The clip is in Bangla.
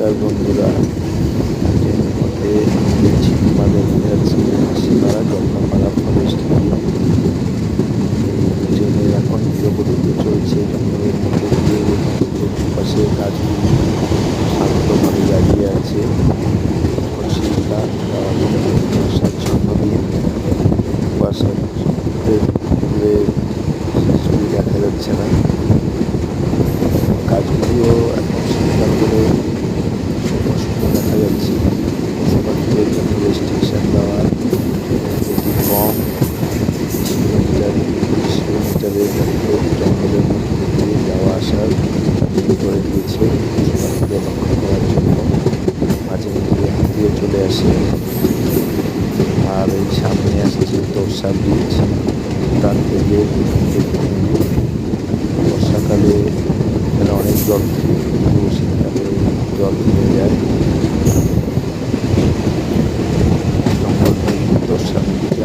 নমস্কার বন্ধুরা, আজকের মধ্যে দেখছি তোমাদের যাচ্ছি হাসিপাড়া জলদাপাড়া ফরেস্ট ট্রেনের এখন ধীরগতিতে চলছে। জঙ্গলের মধ্যে দিয়ে দুপাশে গাছগুলি শান্তভাবে দাঁড়িয়ে আছে। শীতটা স্বাচ্ছন্দ্যহীন কুয়াশার দূরে কিছুই দেখা যাচ্ছে না। গাছগুলিও এখন শীতকাল করে স্পষ্ট দেখা যাচ্ছে। পশুপাখিদের জন্য রেস্ট্রিকশন দেওয়া, গতি কম, 30 কিলোমিটারের মধ্যে জঙ্গলের মধ্যে দিয়ে যাওয়া আসার করে দিয়েছে। পশুপাখিদের রক্ষা করার জন্য মাঝে মধ্যে হাতিয়ে চলে আসে। আর এই সামনে আসছে তোরসা ব্রিজ, ভুটান থেকে বর্ষাকালে এখানে অনেক জল থাকে, কিন্তু শীতকালে জল কমে যায়। জঙ্গল থেকে তোরসা ব্রিজ